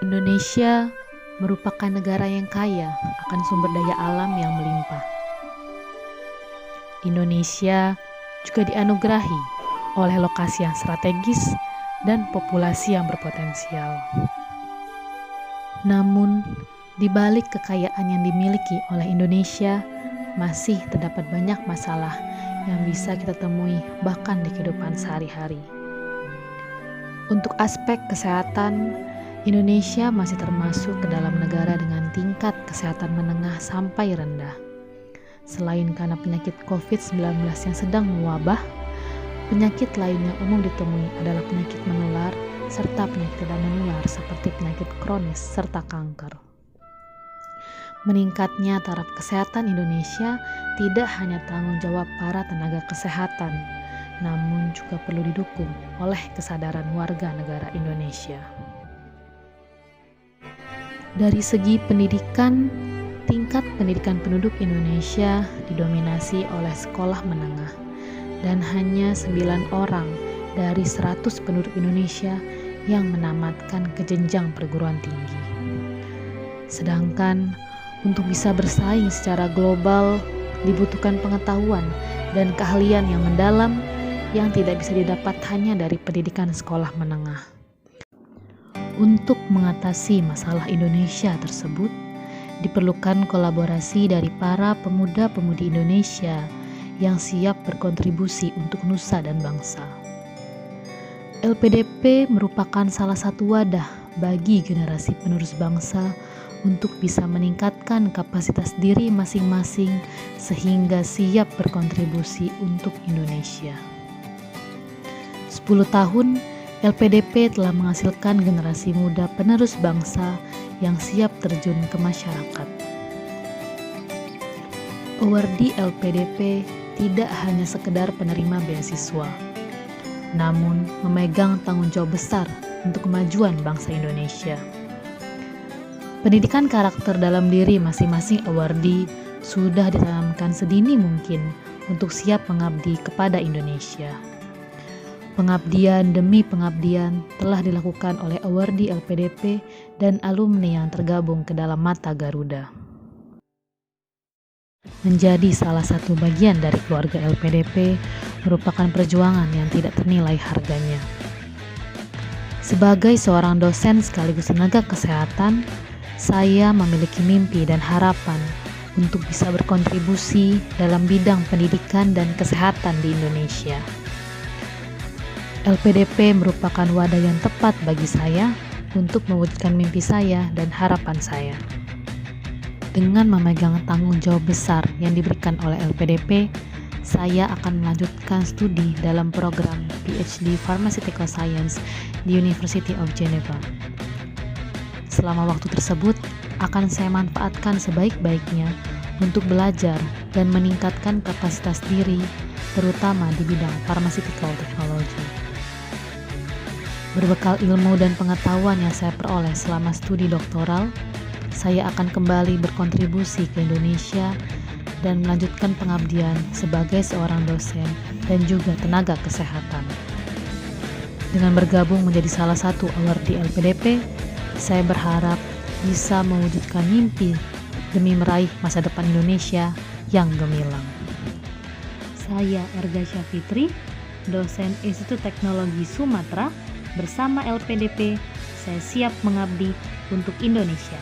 Indonesia merupakan negara yang kaya akan sumber daya alam yang melimpah. Indonesia juga dianugerahi oleh lokasi yang strategis dan populasi yang berpotensial. Namun, di balik kekayaan yang dimiliki oleh Indonesia, masih terdapat banyak masalah yang bisa kita temui bahkan di kehidupan sehari-hari. Untuk aspek kesehatan, Indonesia masih termasuk ke dalam negara dengan tingkat kesehatan menengah sampai rendah. Selain karena penyakit COVID-19 yang sedang mewabah, penyakit lain yang umum ditemui adalah penyakit menular serta penyakit tidak menular seperti penyakit kronis serta kanker. Meningkatnya taraf kesehatan Indonesia tidak hanya tanggung jawab para tenaga kesehatan, namun juga perlu didukung oleh kesadaran warga negara Indonesia. Dari segi pendidikan, tingkat pendidikan penduduk Indonesia didominasi oleh sekolah menengah dan hanya 9 orang dari 100 penduduk Indonesia yang menamatkan ke jenjang perguruan tinggi. Sedangkan untuk bisa bersaing secara global dibutuhkan pengetahuan dan keahlian yang mendalam yang tidak bisa didapat hanya dari pendidikan sekolah menengah. Untuk mengatasi masalah Indonesia tersebut, diperlukan kolaborasi dari para pemuda-pemudi Indonesia yang siap berkontribusi untuk nusa dan bangsa. LPDP merupakan salah satu wadah bagi generasi penerus bangsa untuk bisa meningkatkan kapasitas diri masing-masing sehingga siap berkontribusi untuk Indonesia. 10 tahun LPDP telah menghasilkan generasi muda penerus bangsa yang siap terjun ke masyarakat. Awardi LPDP tidak hanya sekedar penerima beasiswa, namun memegang tanggung jawab besar untuk kemajuan bangsa Indonesia. Pendidikan karakter dalam diri masing-masing awardi sudah ditanamkan sedini mungkin untuk siap mengabdi kepada Indonesia. Pengabdian demi pengabdian telah dilakukan oleh awardi LPDP dan alumni yang tergabung ke dalam Mata Garuda. Menjadi salah satu bagian dari keluarga LPDP merupakan perjuangan yang tidak ternilai harganya. Sebagai seorang dosen sekaligus tenaga kesehatan, saya memiliki mimpi dan harapan untuk bisa berkontribusi dalam bidang pendidikan dan kesehatan di Indonesia. LPDP merupakan wadah yang tepat bagi saya untuk mewujudkan mimpi saya dan harapan saya. Dengan memegang tanggung jawab besar yang diberikan oleh LPDP, saya akan melanjutkan studi dalam program PhD Pharmaceutical Science di University of Geneva. Selama waktu tersebut, akan saya manfaatkan sebaik-baiknya untuk belajar dan meningkatkan kapasitas diri, terutama di bidang pharmaceutical technology. Berbekal ilmu dan pengetahuan yang saya peroleh selama studi doktoral, saya akan kembali berkontribusi ke Indonesia dan melanjutkan pengabdian sebagai seorang dosen dan juga tenaga kesehatan. Dengan bergabung menjadi salah satu awardi LPDP, saya berharap bisa mewujudkan mimpi demi meraih masa depan Indonesia yang gemilang. Saya Erga Syafitri, dosen Institut Teknologi Sumatera. Bersama LPDP, saya siap mengabdi untuk Indonesia.